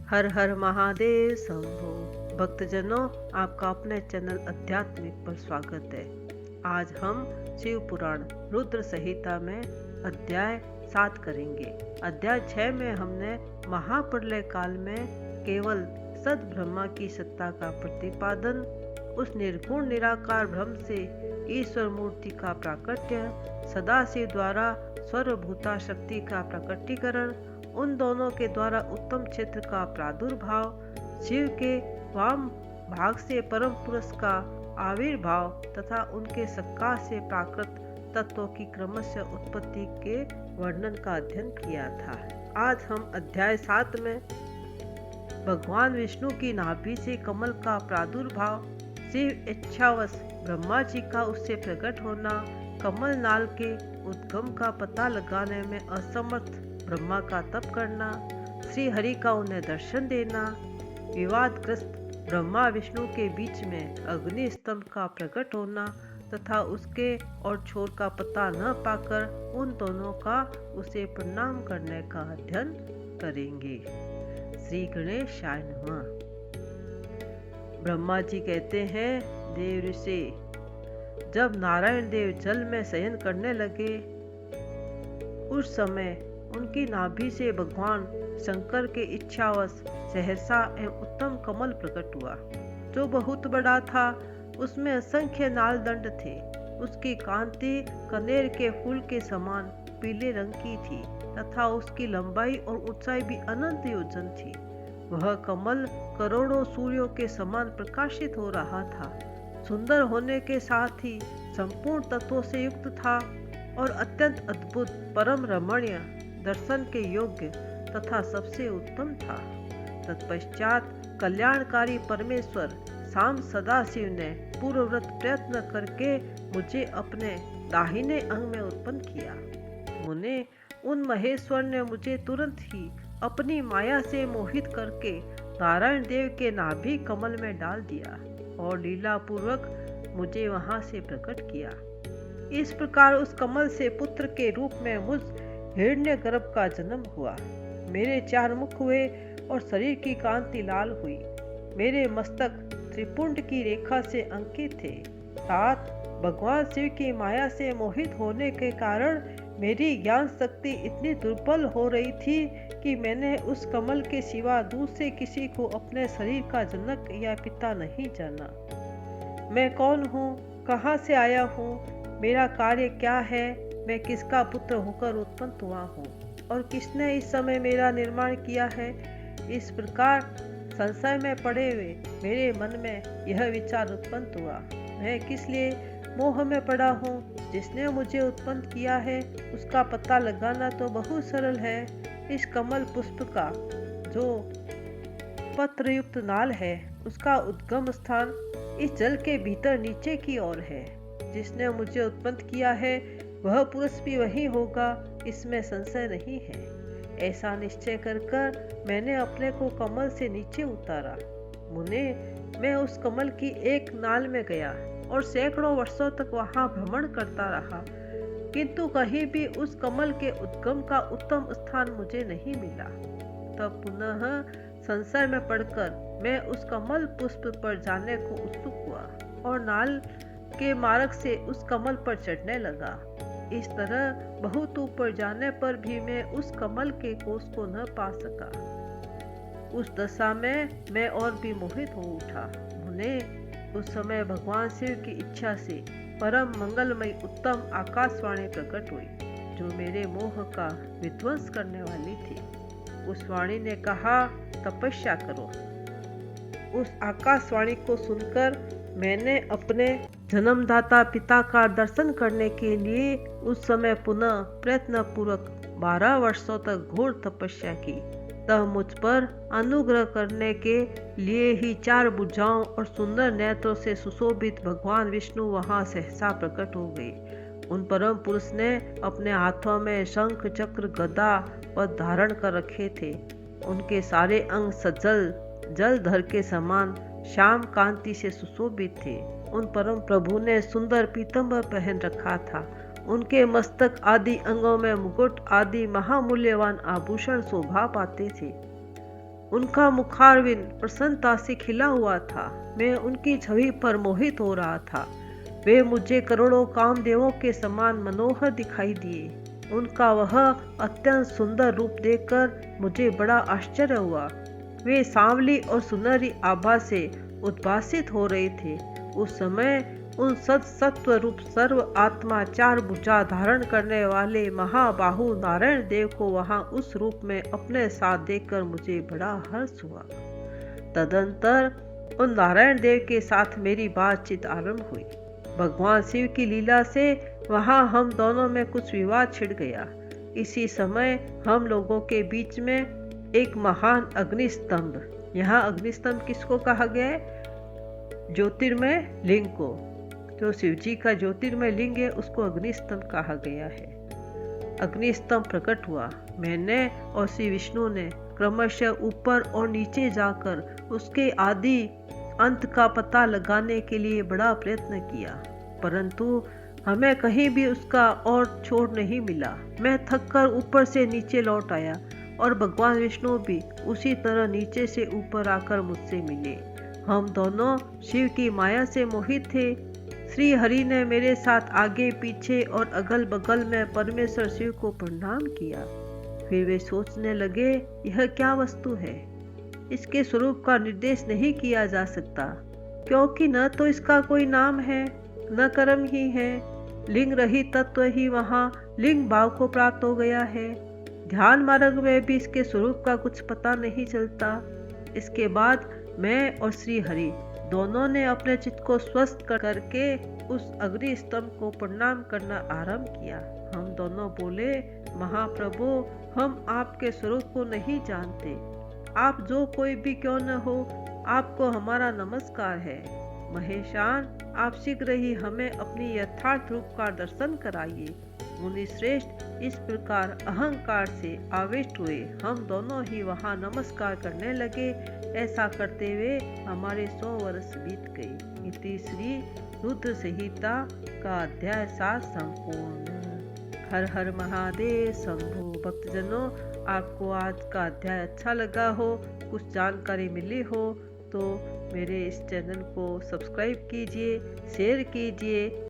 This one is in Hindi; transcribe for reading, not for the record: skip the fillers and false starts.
हर हर महादेव शंभो। भक्तजनों, आपका अपने चैनल आध्यात्मिक पर स्वागत है। आज हम शिव पुराण रुद्र संहिता में अध्याय 7 करेंगे। अध्याय 6 में हमने महाप्रलय काल में केवल सद ब्रह्मा की सत्ता का प्रतिपादन, उस निर्गुण निराकार ब्रह्म से ईश्वर मूर्ति का प्राकट्य, सदाशिव द्वारा सर्वभूता शक्ति का प्रकटीकरण, उन दोनों के द्वारा उत्तम क्षेत्र का प्रादुर्भाव, शिव के वाम भाग से परम पुरुष का आविर्भाव तथा उनके सत्कार से प्राकृत तत्वों की क्रमशः उत्पत्ति के वर्णन का अध्ययन किया था। आज हम अध्याय 7 में भगवान विष्णु की नाभि से कमल का प्रादुर्भाव, शिव इच्छावश ब्रह्मा जी का उससे प्रकट होना, कमल नाल के उद्गम का पता लगाने में असमर्थ ब्रह्मा का तप करना, श्री हरि का उन्हें दर्शन देना, विवादग्रस्त ब्रह्मा विष्णु के बीच में अग्नि स्तंभ का प्रकट होना तथा उसके और छोर का पता न पाकर उन दोनों का उसे प्रणाम करने का अध्ययन करेंगे। श्री गणेशाय नमः। ब्रह्मा जी कहते हैं, देव ऋषि, जब नारायण देव जल में शयन करने लगे उस समय उनकी नाभि से भगवान शंकर के इच्छावश सहसा एवं उत्तम कमल प्रकट हुआ, जो बहुत बड़ा था। उसमें असंख्य नाल दंड थे। उसकी कांति कनेर के फूल के समान पीले रंग की थी तथा उसकी लंबाई और ऊंचाई भी अनंत योजन थी। वह कमल करोड़ों सूर्यों के समान प्रकाशित हो रहा था। सुंदर होने के साथ ही संपूर्ण तत्वों से युक्त था और अत्यंत अद्भुत, परम रमणीय, दर्शन के योग्य तथा सबसे उत्तम था। तत्पश्चात कल्याणकारी परमेश्वर शाम सदाशिव ने पूर्वव्रत प्रयत्न करके मुझे अपने दाहिने अंग में उत्पन्न किया। मुने उन महेश्वर ने मुझे तुरंत ही अपनी माया से मोहित करके नारायण देव के नाभि कमल में डाल दिया और लीला पूर्वक मुझे वहां से प्रकट किया। इस प्रकार उस कमल से पुत्र के रूप में मुझ हिरण्यगर्भ का जन्म हुआ। मेरे 4 मुख हुए और शरीर की कांति लाल हुई। मेरे मस्तक त्रिपुंड की रेखा से अंकित थे। 7 भगवान शिव की माया से मोहित होने के कारण मेरी ज्ञान शक्ति इतनी दुर्बल हो रही थी कि मैंने उस कमल के सिवा दूसरे किसी को अपने शरीर का जनक या पिता नहीं जाना। मैं कौन हूँ, कहाँ से आया हूँ, मेरा कार्य क्या है, मैं किसका पुत्र होकर उत्पन्न हुआ हूँ और किसने इस समय मेरा निर्माण किया है। इस प्रकार संशय में पड़े हुए मेरे मन में यह विचार उत्पन्न हुआ, मैं किस लिए मोह में पड़ा हूँ। जिसने मुझे उत्पन्न किया है उसका पता लगाना तो बहुत सरल है। इस कमल पुष्प का जो पत्रयुक्त नाल है उसका उद्गम स्थान इस जल के भीतर नीचे की ओर है। जिसने मुझे उत्पन्न किया है वह पुरुष भी वही होगा, इसमें संशय नहीं है। ऐसा निश्चय कर मैंने अपने को कमल से नीचे उतारा। मुने, मैं उस कमल की एक नाल में गया और सैकड़ों वर्षों तक वहां भ्रमण करता रहा, किंतु कहीं भी उस कमल के उद्गम का उत्तम स्थान मुझे नहीं मिला। तब पुनः संशय में पड़कर मैं उस कमल पुष्प पर जाने को उत्सुक हुआ और नाल के मार्ग से उस कमल पर चढ़ने लगा। इस तरह बहुत ऊपर जाने पर भी मैं उस कमल के कोष को न पा सका। उस दशा में मैं और भी मोहित हो उठा। मुने, उस समय भगवान शिव की इच्छा से परम मंगलमयी उत्तम आकाशवाणी प्रकट हुई, जो मेरे मोह का विध्वंस करने वाली थी। उस वाणी ने कहा, तपस्या करो। उस आकाशवाणी को सुनकर मैंने अपने जन्मदाता पिता का दर्शन करने के लिए उस समय पुनः प्रयत्न पूर्वक 12 वर्षों तक घोर तपस्या की। तब मुझ पर अनुग्रह करने के लिए ही 4 भुजाओं और सुंदर नेत्रों से सुशोभित भगवान विष्णु वहां सहसा प्रकट हो गए। उन परम पुरुष ने अपने हाथों में शंख, चक्र, गदा पद धारण कर रखे थे। उनके सारे अंग सजल जलधर के समान श्याम कांति से सुशोभित थे। उन परम प्रभु ने सुंदर पीतंबर पहन रखा था। उनके मस्तक आदि अंगों में मुकुट आदि महामूल्यवान आभूषण शोभा पाते थे। उनका मुखारविंद प्रसन्नता से खिला हुआ था। मैं उनकी छवि पर मोहित हो रहा था। वे मुझे करोड़ों कामदेवों के समान मनोहर दिखाई दिए। उनका वह अत्यंत सुंदर रूप देखकर मुझे बड़ा आश्चर्य हुआ। वे सांवली और सुनहरी आभा से उद्भासित हो रहे थे। उस समय उन सत्व रूप सर्व आत्मा चार भुजा धारण करने वाले महाबाहु नारायण देव को वहां उस रूप में अपने साथ देखकर मुझे बड़ा हर्ष हुआ। तदंतर उन नारायण देव के साथ मेरी बातचीत आरंभ हुई। भगवान शिव की लीला से वहां हम दोनों में कुछ विवाद छिड़ गया। इसी समय हम लोगों के बीच में एक महान अग्निस्तंभ, यहाँ अग्निस्तंभ किसको कहा गया है? ज्योतिर्मय लिंग को। जो शिव जी का ज्योतिर्मय लिंग है उसको अग्निस्तंभ कहा गया है। अग्निस्तंभ प्रकट हुआ। मैंने और श्री विष्णु ने क्रमशः ऊपर और नीचे जाकर उसके आदि अंत का पता लगाने के लिए बड़ा प्रयत्न किया, परंतु हमें कहीं भी उसका और छोर नहीं मिला। मैं थककर ऊपर से नीचे लौट आया और भगवान विष्णु भी उसी तरह नीचे से ऊपर आकर मुझसे मिले। हम दोनों शिव की माया से मोहित थे। श्री हरि ने मेरे साथ आगे पीछे और अगल बगल में परमेश्वर शिव को प्रणाम किया। फिर वे सोचने लगे, यह क्या वस्तु है? इसके स्वरूप का निर्देश नहीं किया जा सकता, क्योंकि न तो इसका कोई नाम है न कर्म ही है। लिंग रहित तत्व ही वहाँ लिंग भाव को प्राप्त हो गया है। ध्यान मार्ग में भी इसके स्वरूप का कुछ पता नहीं चलता। इसके बाद मैं और श्री हरि दोनों ने अपने चित्त को स्वस्थ करके उस अग्नि स्तंभ को प्रणाम करना आरंभ किया। हम दोनों बोले, महाप्रभु, हम आपके स्वरूप को नहीं जानते। आप जो कोई भी क्यों न हो, आपको हमारा नमस्कार है। महेशान, आप शीघ्र ही हमें अपनी यथार्थ रूप का दर्शन कराइए। मुनि श्रेष्ठ इस प्रकार अहंकार से आविष्ट हुए। हम दोनों ही वहां नमस्कार करने लगे। ऐसा करते हुए हमारे 100 वर्ष बीत गए। इति श्री रुद्र संहिता का अध्याय 7 संपूर्ण। हर हर महादेव शंभो। भक्तजनों, आपको आज का अध्याय अच्छा लगा हो, कुछ जानकारी मिली हो तो मेरे इस चैनल को सब्सक्राइब कीजिए, शेयर कीजिए।